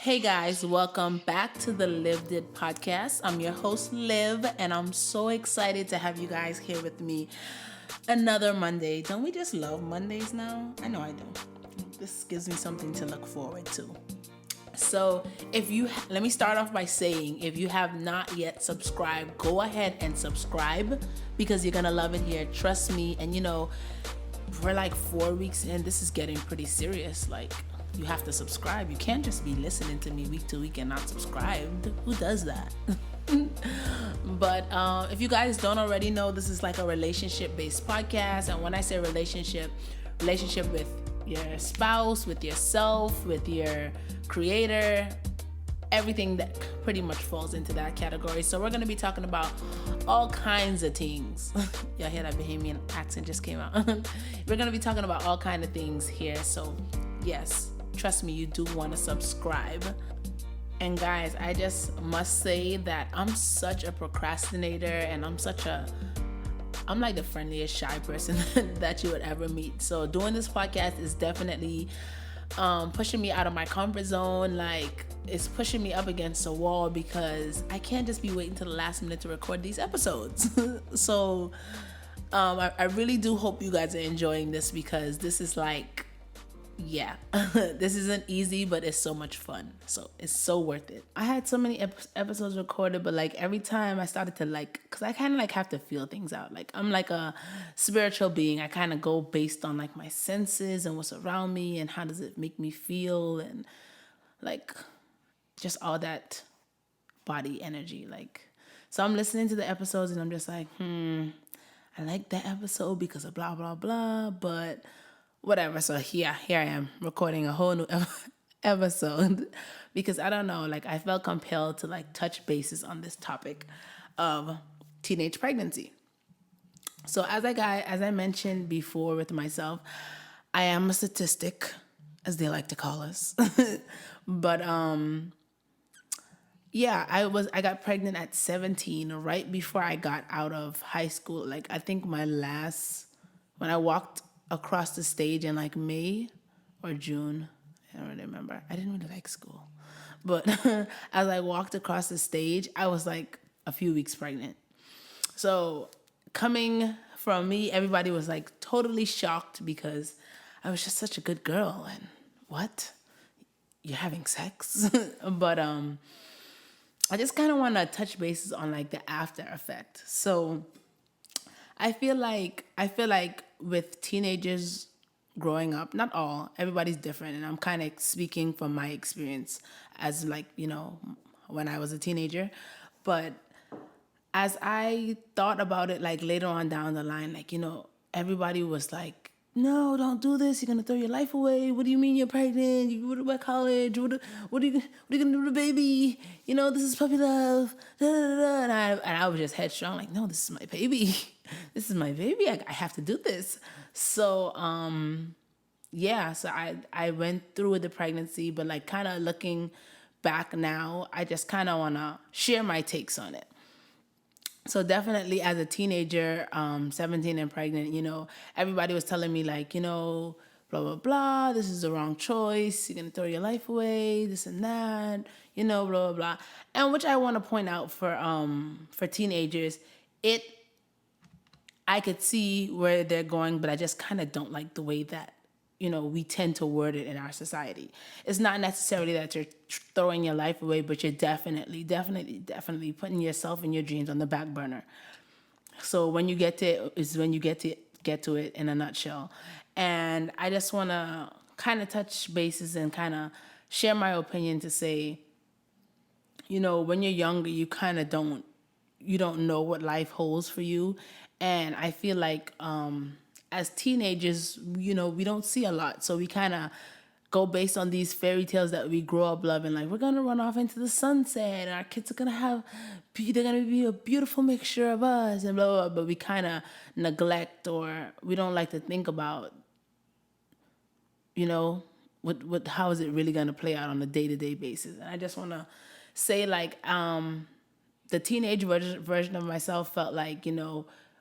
Hey guys, welcome back to the Lived It podcast. I'm your host, Liv, and I'm so excited to have you guys here with me another Monday. Don't we just love Mondays now? I know I do. This gives me something to look forward to. So, let me start off by saying, if you have not yet subscribed, go ahead and subscribe because you're gonna love it here. Trust me. And we're like 4 weeks in. This is getting pretty serious. Like, you have to subscribe. You can't just be listening to me week to week and not subscribed. Who does that? But if you guys don't already know, this is like a relationship-based podcast. And when I say relationship with your spouse, with yourself, with your creator, everything that pretty much falls into that category. So we're going to be talking about all kinds of things. Y'all hear that Bahamian accent just came out. We're going to be talking about all kinds of things here. So yes, trust me, you do want to subscribe. And guys, I just must say that I'm such a procrastinator, and I'm like the friendliest shy person that you would ever meet. So doing this podcast is definitely pushing me out of my comfort zone. Like, it's pushing me up against a wall because I can't just be waiting till the last minute to record these episodes. So I really do hope you guys are enjoying this because this is like, yeah, this isn't easy, but it's so much fun. So it's so worth it. I had so many episodes recorded, but like every time I started to because I kind of like have to feel things out. Like, I'm like a spiritual being. I kind of go based on like my senses and what's around me and how does it make me feel and like just all that body energy. Like, so I'm listening to the episodes and I'm just like, I like that episode because of blah, blah, blah, but whatever. So here I am recording a whole new episode because I don't know, like I felt compelled to like touch bases on this topic of teenage pregnancy. So as I mentioned before with myself, I am a statistic, as they like to call us. But yeah, I got pregnant at 17, right before I got out of high school. Like, I think when I walked across the stage in like May or June, I don't really remember. I didn't really like school. But as I walked across the stage, I was like a few weeks pregnant. So coming from me, everybody was like totally shocked because I was just such a good girl. And what? You're having sex? But I just kind of want to touch bases on like the after effect. So I feel like with teenagers growing up, not all, everybody's different, and I'm kind of speaking from my experience as like, when I was a teenager. But as I thought about it, like later on down the line, like, everybody was like, no, don't do this. You're gonna throw your life away. What do you mean you're pregnant? You go to college. What are you gonna do to the baby? This is puppy love. Da, da, da. And I was just headstrong, like, no, this is my baby. This is my baby. I have to do this. So yeah. So I went through with the pregnancy, but like kind of looking back now, I just kind of wanna share my takes on it. So definitely as a teenager, 17 and pregnant, everybody was telling me like, blah, blah, blah, this is the wrong choice. You're going to throw your life away, this and that, blah, blah, blah. And which I want to point out for teenagers, I could see where they're going, but I just kind of don't like the way that, we tend to word it in our society. It's not necessarily that you're throwing your life away, but you're definitely putting yourself and your dreams on the back burner. So when you get to it is when you get to it in a nutshell. And I just want to kind of touch bases and kind of share my opinion to say, when you're younger, you kind of don't know what life holds for you. And I feel like as teenagers, we don't see a lot. So we kind of go based on these fairy tales that we grow up loving. Like, we're going to run off into the sunset and our kids are going to they're going to be a beautiful mixture of us and blah, blah, blah. But we kind of neglect, or we don't like to think about, how is it really going to play out on a day-to-day basis. And I just want to say, like, the teenage version of myself felt like,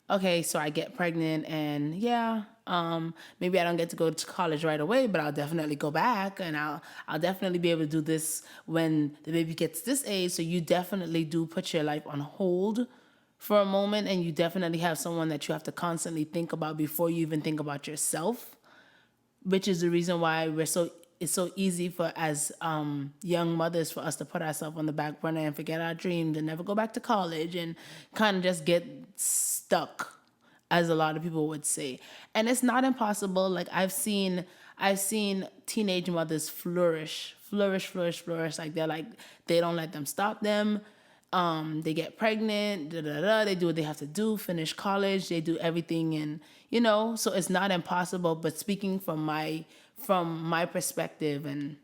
okay, so I get pregnant and yeah, Maybe I don't get to go to college right away, but I'll definitely go back, and I'll definitely be able to do this when the baby gets this age. So you definitely do put your life on hold for a moment, and you definitely have someone that you have to constantly think about before you even think about yourself, which is the reason why it's so easy for as young mothers for us to put ourselves on the back burner and forget our dreams and never go back to college and kind of just get stuck, as a lot of people would say. And it's not impossible. Like I've seen teenage mothers flourish. Like they don't let them stop them. They get pregnant, they do what they have to do, finish college, they do everything, and so it's not impossible. But speaking from my perspective, and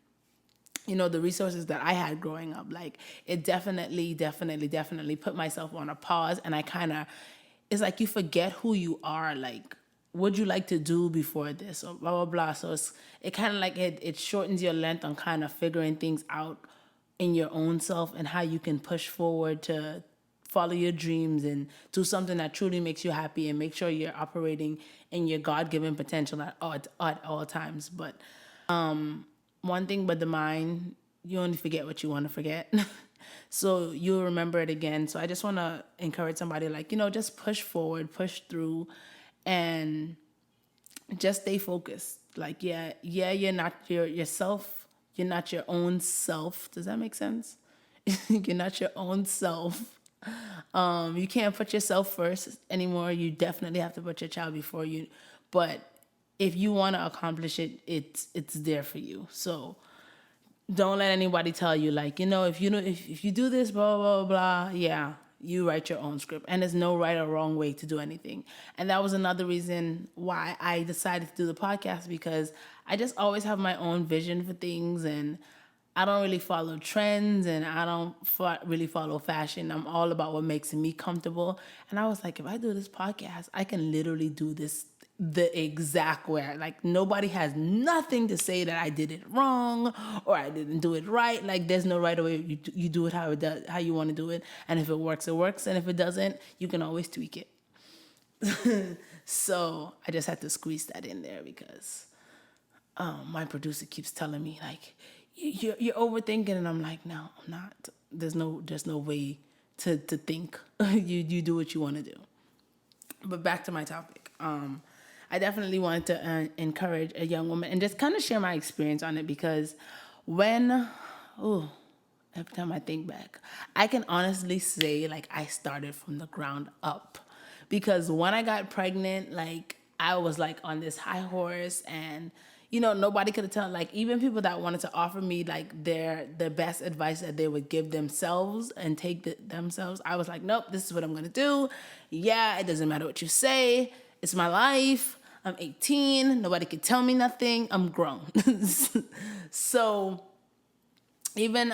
the resources that I had growing up, like it definitely put myself on a pause, and it's like you forget who you are, like what'd you like to do before this, or blah blah blah. So it kind of like it shortens your length on kind of figuring things out in your own self, and how you can push forward to follow your dreams and do something that truly makes you happy, and make sure you're operating in your God-given potential at all times. But one thing but the mind, you only forget what you want to forget. So you'll remember it again. So I just want to encourage somebody, like, just push forward, push through, and just stay focused. Like, you're not yourself. You're not your own self. Does that make sense? You're not your own self. You can't put yourself first anymore. You definitely have to put your child before you. But if you want to accomplish it, it's there for you. So don't let anybody tell you, like, if you do this, blah blah blah. Yeah, you write your own script, and there's no right or wrong way to do anything. And that was another reason why I decided to do the podcast, because I just always have my own vision for things, and I don't really follow trends, and I don't really follow fashion. I'm all about what makes me comfortable. And I was like, if I do this podcast, I can literally do this the exact way. Like, nobody has nothing to say that I did it wrong or I didn't do it right. Like, there's no right way. You do it how you want to do it. And if it works, it works. And if it doesn't, you can always tweak it. So I just had to squeeze that in there, because my producer keeps telling me, like, you're overthinking, and I'm like, no, I'm not. There's no way to think. You do what you want to do. But back to my topic. I definitely wanted to encourage a young woman and just kind of share my experience on it, because every time I think back, I can honestly say, like, I started from the ground up, because when I got pregnant, like, I was like on this high horse, and nobody could have told, like, even people that wanted to offer me like the best advice that they would give themselves and take themselves, I was like, nope, this is what I'm gonna do. Yeah, it doesn't matter what you say. It's my life. I'm 18. Nobody can tell me nothing. I'm grown. So even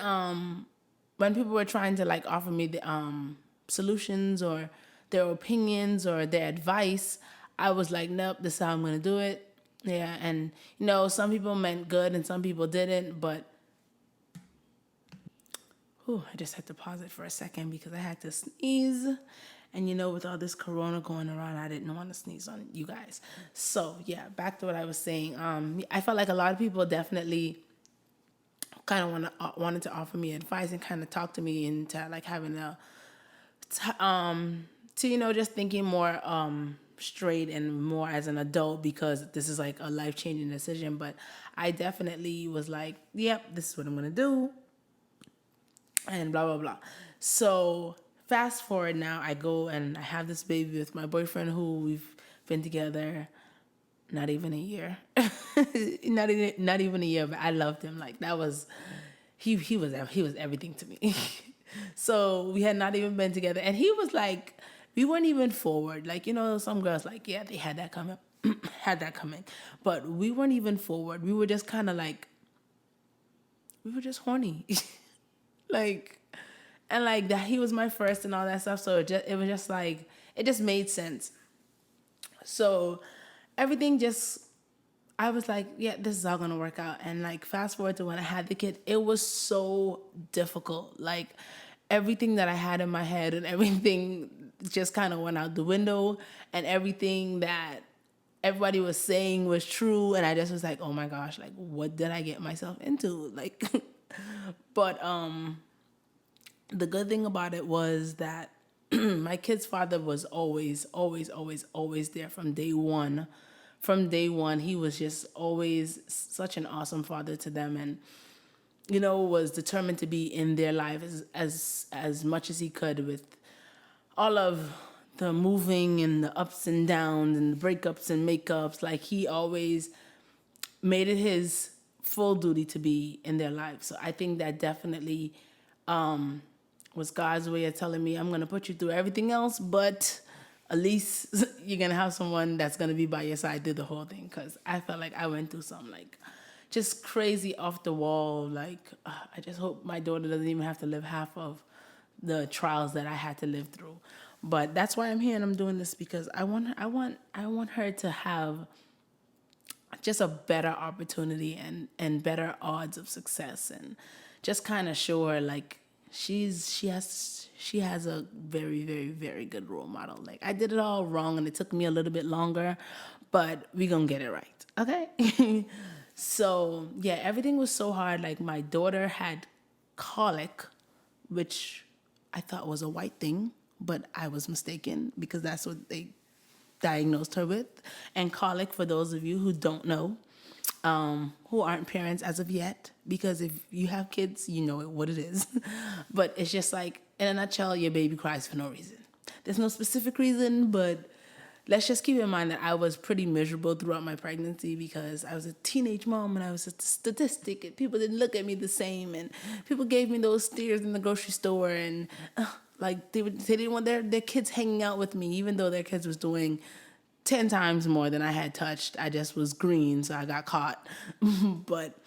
when people were trying to, like, offer me the solutions or their opinions or their advice, I was like, nope, this is how I'm gonna do it. Yeah, and some people meant good and some people didn't, but I just had to pause it for a second because I had to sneeze. And with all this corona going around, I didn't want to sneeze on you guys. So yeah, back to what I was saying. I felt like a lot of people definitely kind of wanted to offer me advice and kind of talk to me into, like, having just thinking more straight and more as an adult, because this is like a life-changing decision. But I definitely was like, yep, this is what I'm gonna do, and blah blah blah. So fast forward now, I go and I have this baby with my boyfriend, who we've been together not even a year. not even a year, but I loved him. Like, that was he was everything to me. So we had not even been together, and he was like, we weren't even forward. Like, some girls, like, yeah, they had that coming, but we weren't even forward. We were just kind of like, we were just horny, like, and like that. He was my first and all that stuff. So it was just like, it just made sense. So everything just, I was like, yeah, this is all gonna work out. And like, fast forward to when I had the kid, it was so difficult. Like, everything that I had in my head and everything just kind of went out the window, and everything everybody was saying was true, and I just was like, oh my gosh, like what did I get myself into? Like, but the good thing about it was that my kid's father was always, always, always, always there from day one. From day one, he was just always such an awesome father to them, and was determined to be in their life as much as he could with all of the moving and the ups and downs and the breakups and makeups. Like he always made it his full duty to be in their life. So I think that definitely was God's way of telling me, I'm going to put you through everything else, but at least you're going to have someone that's going to be by your side through the whole thing. Because I felt like I went through some like just crazy off the wall. Like, I just hope my daughter doesn't even have to live half of the trials that I had to live through. But that's why I'm here and I'm doing this, because I want her to have just a better opportunity and better odds of success, and just kind of show her like she has a very, very, very good role model. Like I did it all wrong and it took me a little bit longer, but we gonna get it right. Okay. So yeah, everything was so hard. Like my daughter had colic, which I thought was a white thing, but I was mistaken because that's what they diagnosed her with. And colic, for those of you who don't know, who aren't parents as of yet, because if you have kids, you know what it is. But it's just like, in a nutshell, your baby cries for no reason. There's no specific reason, but let's just keep in mind that I was pretty miserable throughout my pregnancy because I was a teenage mom and I was a statistic and people didn't look at me the same, and people gave me those stares in the grocery store, and like they didn't want their kids hanging out with me, even though their kids was doing 10 times more than I had touched. I just was green, so I got caught. But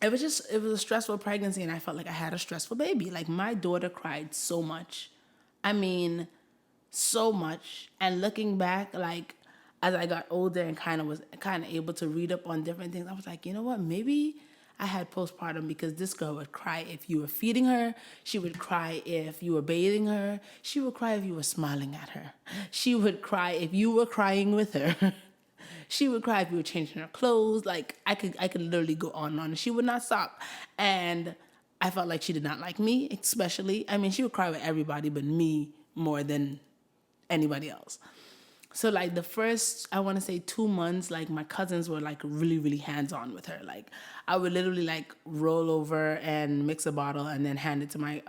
it was a stressful pregnancy, and I felt like I had a stressful baby. Like my daughter cried so much. I mean, so much. And looking back, like as I got older and kind of able to read up on different things, I was like, you know what? Maybe I had postpartum because this girl would cry if you were feeding her. She would cry if you were bathing her. She would cry if you were smiling at her. She would cry if you were crying with her. She would cry if you were changing her clothes. Like I could literally go on and on. She would not stop. And I felt like she did not like me, especially. I mean, she would cry with everybody, but me more than anybody else. So like the first, I want to say 2 months, like my cousins were like really, really hands-on with her. Like I would literally like roll over and mix a bottle and then hand it to my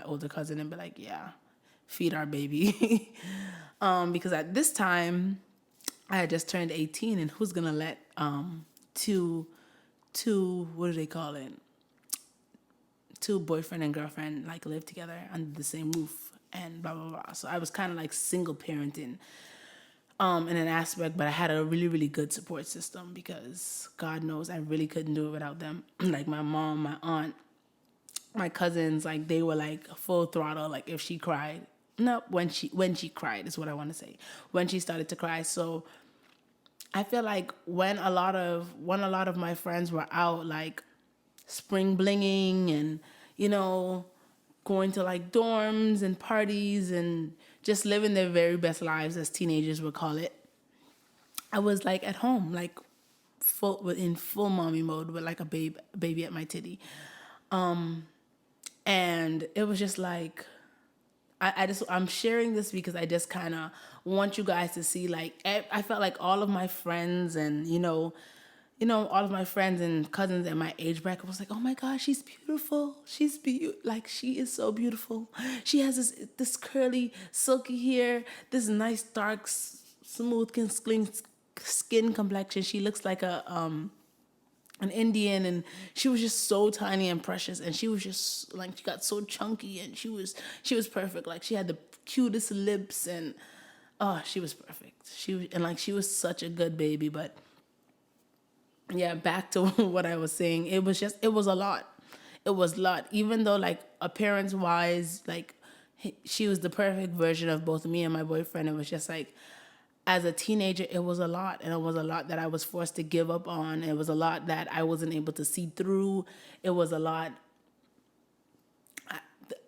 older cousin and be like, yeah, feed our baby. Because at this time I had just turned 18, and who's gonna let two what do they call it? Two boyfriend and girlfriend like live together under the same roof and blah blah blah. So I was kind of like single parenting in an aspect, but I had a really, really good support system because God knows I really couldn't do it without them. Like my mom, my aunt, my cousins, like they were like full throttle. Like if she cried, no, when she cried is what I want to say. When she started to cry. So I feel like when a lot of my friends were out like spring blinging and, going to like dorms and parties and just living their very best lives, as teenagers would call it, I was like at home, like in full mommy mode with like a baby at my titty. And it was just like, I'm sharing this because I just kind of want you guys to see, like, I felt like all of my friends and, all of my friends and cousins in my age bracket was like, oh my gosh, she's beautiful. Like, she is so beautiful. She has this curly, silky hair, this nice, dark, smooth, skin complexion. She looks like an Indian, and she was just so tiny and precious, and she was just like, she got so chunky, and she was perfect. Like she had the cutest lips, and she was perfect. She was such a good baby. But yeah, back to what I was saying, it was a lot. It was a lot. Even though like appearance wise, like she was the perfect version of both me and my boyfriend, it was just like, as a teenager, it was a lot, and it was a lot that I was forced to give up on. It was a lot that I wasn't able to see through. It was a lot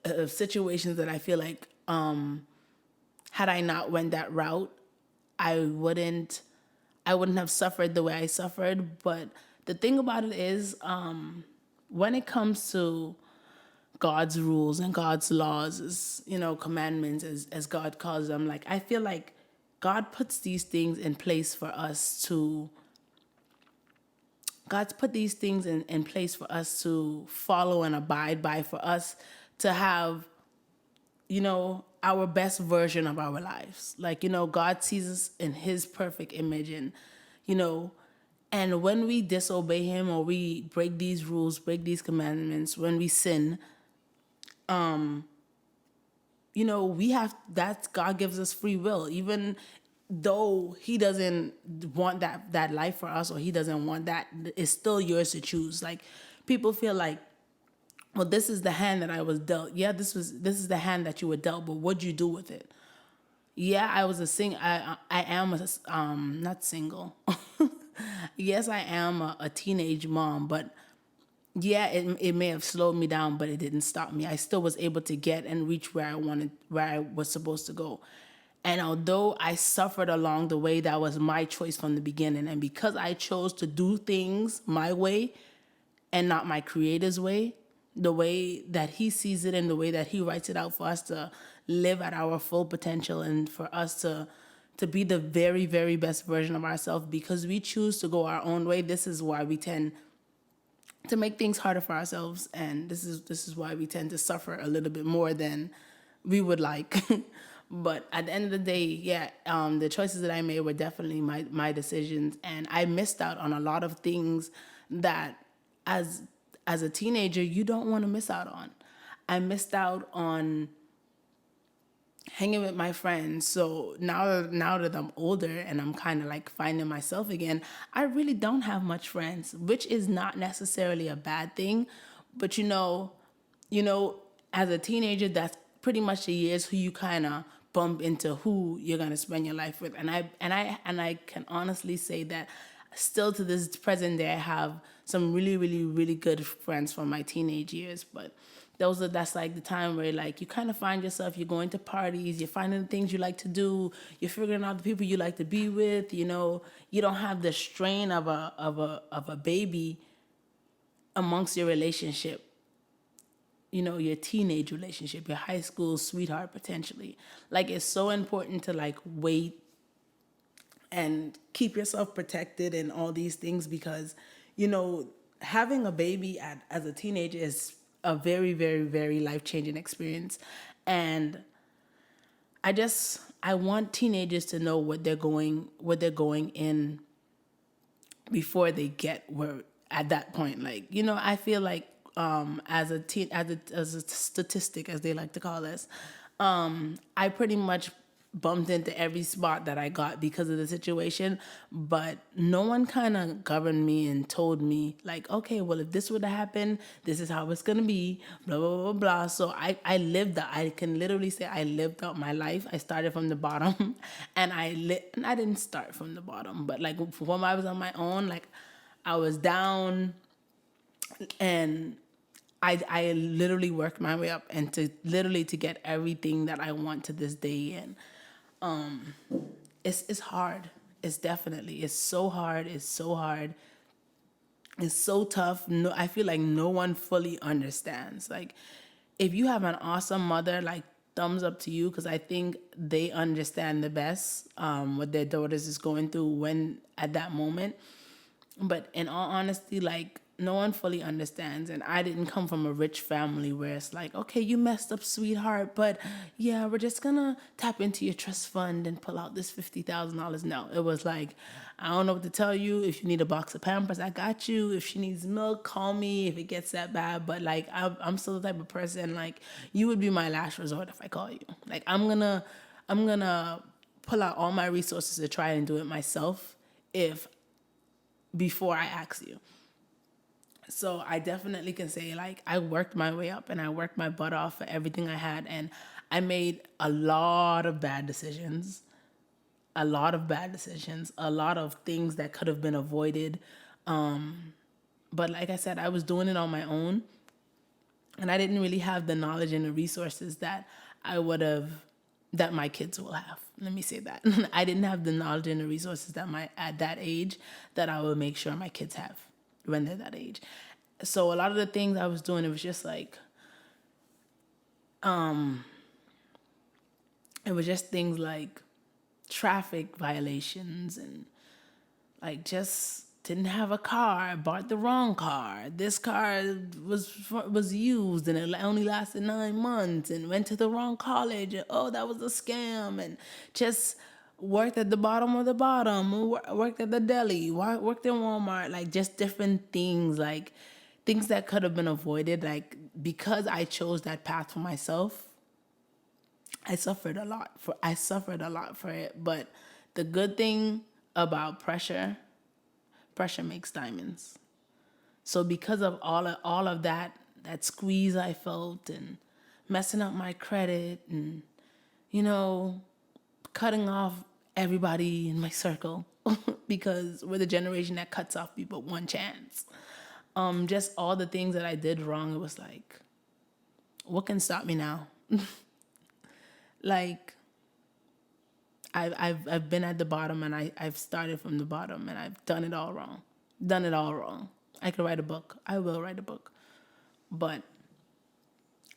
of situations that I feel like, had I not went that route, I wouldn't I wouldn't have suffered the way I suffered. But the thing about it is, when it comes to God's rules and God's laws, as commandments, as God calls them, like, I feel like God puts these things in place for us to God's put these things in place for us to follow and abide by, for us to have, our best version of our lives. Like, God sees us in his perfect image, and, you know, and when we disobey him, or we break these rules, break these commandments, when we sin, we have that. God gives us free will, even though he doesn't want that life for us, or he doesn't want that. It's still yours to choose. Like, people feel like, well, this is the hand that I was dealt. Yeah, this is the hand that you were dealt, but what'd you do with it? Yeah, I was a I am not single. Yes, I am a teenage mom, but yeah, it may have slowed me down, but it didn't stop me. I still was able to get and reach where I was supposed to go. And although I suffered along the way, that was my choice from the beginning. And because I chose to do things my way and not my creator's way, the way that he sees it and the way that he writes it out for us to live at our full potential, and for us to be the very, very best version of ourselves, because we choose to go our own way. This is why we tend to make things harder for ourselves, and this is why we tend to suffer a little bit more than we would like. But at the end of the day, yeah, the choices that I made were definitely my decisions, and I missed out on a lot of things that, as a teenager, you don't want to miss out on. I missed out on hanging with my friends. So now that I'm older and I'm kind of like finding myself again, I really don't have much friends, which is not necessarily a bad thing. But as a teenager, that's pretty much the years who you kind of bump into who you're gonna spend your life with. And I can honestly say that still to this present day, I have some really, really, really good friends from my teenage years. But that's like the time where, like, you kind of find yourself, you're going to parties, you're finding the things you like to do, you're figuring out the people you like to be with. You don't have the strain of a baby amongst your relationship, your teenage relationship, your high school sweetheart potentially. Like, it's so important to, like, wait and keep yourself protected and all these things, because having a baby as a teenager is a very, very, very life-changing experience. And I want teenagers to know what they're going in before they get where at that point. Like, I feel like, as a statistic, as they like to call this, I pretty much bumped into every spot that I got because of the situation, but no one kind of governed me and told me, like, okay, well, if this would have happened, this is how it's gonna be, blah blah blah blah. So I can literally say I lived out my life. I started from the bottom, and I didn't start from the bottom, but like when I was on my own, like, I was down, and I literally worked my way up, and to get everything that I want to this day. And it's hard. It's so hard. It's so hard. It's so tough. No, I feel like no one fully understands. Like, if you have an awesome mother, like, thumbs up to you, because I think they understand the best, what their daughters is going through when at that moment. But in all honesty, like, no one fully understands. And I didn't come from a rich family where it's like, okay, you messed up, sweetheart, but yeah, we're just gonna tap into your trust fund and pull out this $50,000. No, it was like, I don't know what to tell you. If you need a box of Pampers, I got you. If she needs milk, call me if it gets that bad. But like, I'm still the type of person, like, you would be my last resort if I call you. Like, I'm gonna pull out all my resources to try and do it myself if before I ask you. So I definitely can say, like, I worked my way up and I worked my butt off for everything I had, and I made a lot of bad decisions, a lot of bad decisions, a lot of things that could have been avoided. But like I said, I was doing it on my own, and I didn't really have the knowledge and the resources that I would have that my kids will have. Let me say that. I didn't have the knowledge and the resources that at that age that I will make sure my kids have when they're that age. So a lot of the things I was doing, it was just like, it was just things like traffic violations and like just didn't have a car, bought the wrong car. This car was used and it only lasted 9 months, and went to the wrong college. And, oh, that was a scam. And just worked at the bottom of the bottom, worked at the deli, worked in Walmart, like just different things, like things that could have been avoided. Like, because I chose that path for myself, I suffered a lot for it. But the good thing about pressure makes diamonds. So because of all of that squeeze I felt, and messing up my credit, and cutting off everybody in my circle because we're the generation that cuts off people one chance. Just all the things that I did wrong, it was like, what can stop me now? Like, I've been at the bottom, and I've started from the bottom, and I've done it all wrong. I could write a book. I will write a book. But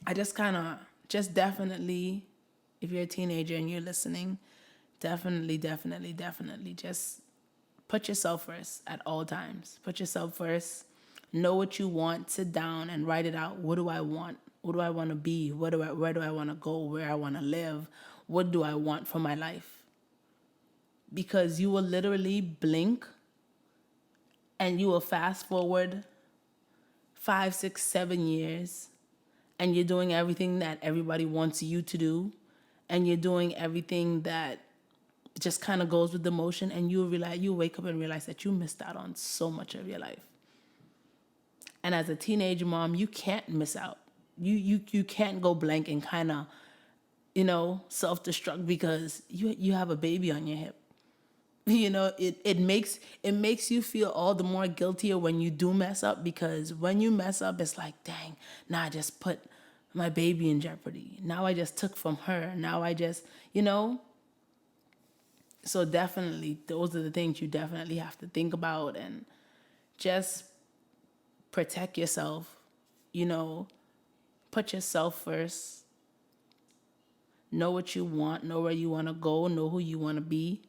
I just definitely, if you're a teenager and you're listening, definitely just put yourself first at all times. Put yourself first. Know what you want. Sit down and write it out. What do I want? What do I want to be? Where do I want to go? Where I want to live? What do I want for my life? Because you will literally blink and you will fast forward 5, 6, 7 years, and you're doing everything that everybody wants you to do, and you're doing everything that just kind of goes with the motion, and you wake up and realize that you missed out on so much of your life. And as a teenage mom, you can't miss out. You can't go blank and kind of, self-destruct because you have a baby on your hip. It makes you feel all the more guiltier when you do mess up, because when you mess up, it's like, dang, now I just put my baby in jeopardy. Now I just took from her. Now I just, So definitely, those are the things you definitely have to think about, and just protect yourself, put yourself first. Know what you want, know where you want to go, know who you want to be,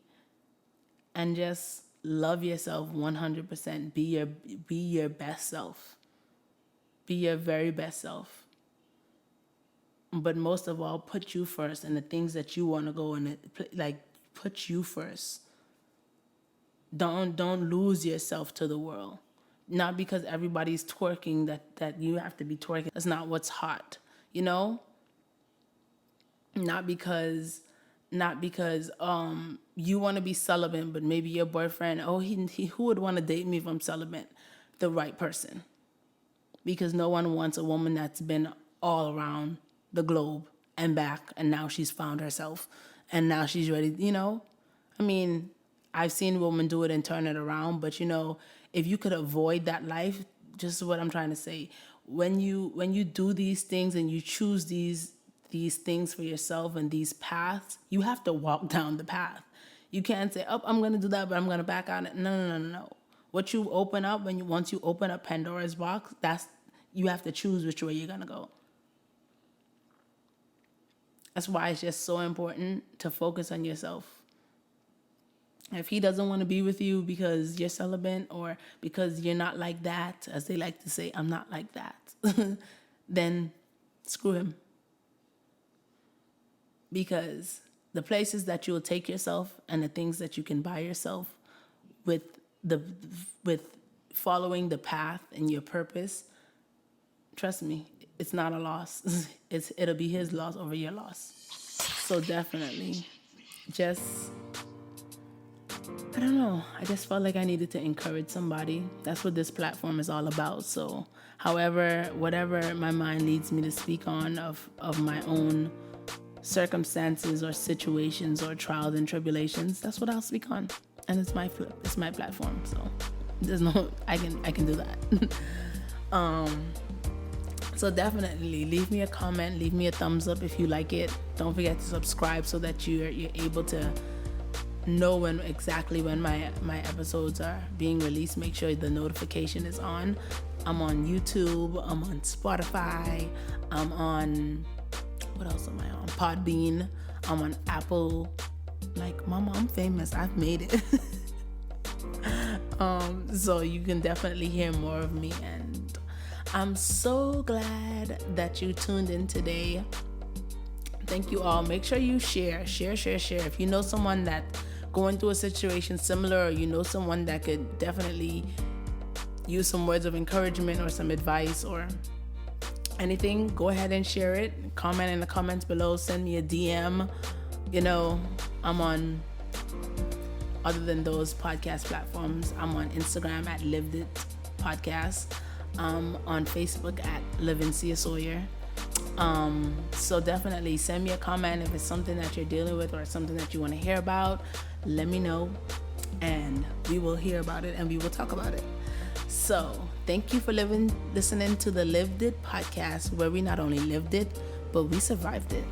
and just love yourself 100%. Be your best self. Be your very best self. But most of all, put you first, and the things that you want to go and put you first. Don't lose yourself to the world. Not because everybody's twerking that you have to be twerking. That's not what's hot, Not because you want to be celibate, but maybe your boyfriend, he who would want to date me if I'm celibate? The right person. Because no one wants a woman that's been all around the globe and back, and now she's found herself, and now she's ready, I mean, I've seen women do it and turn it around, but if you could avoid that life, just what I'm trying to say, when you do these things and you choose these things for yourself and these paths, you have to walk down the path. You can't say, I'm going to do that, but I'm going to back out. No. What you open up, once you open up Pandora's box, you have to choose which way you're going to go. That's why it's just so important to focus on yourself. If he doesn't want to be with you because you're celibate, or because you're not like that, as they like to say, I'm not like that, then screw him. Because the places that you will take yourself and the things that you can buy yourself with following the path and your purpose, trust me, it's not a loss. It'll be his loss over your loss. So definitely, I don't know. I just felt like I needed to encourage somebody. That's what this platform is all about. So whatever my mind leads me to speak on of my own circumstances or situations or trials and tribulations, that's what I'll speak on. And it's my platform. So there's no, I can do that. So definitely leave me a comment, leave me a thumbs up if you like it. Don't forget to subscribe so that you're able to know exactly when my episodes are being released. Make sure the notification is on. I'm on YouTube, I'm on Spotify, I'm on, what else am I on? Podbean, I'm on Apple. Like, mama, I'm famous, I've made it. So you can definitely hear more of me, and I'm so glad that you tuned in today. Thank you all. Make sure you share. If you know someone that's going through a situation similar, or you know someone that could definitely use some words of encouragement or some advice or anything, go ahead and share it. Comment in the comments below. Send me a DM. I'm on, other than those podcast platforms, I'm on Instagram at Lived It Podcast. On Facebook at Livencia Sawyer. So definitely send me a comment if it's something that you're dealing with or something that you want to hear about. Let me know, and we will hear about it and we will talk about it. So thank you for listening to the Lived It Podcast, where we not only lived it, but we survived it.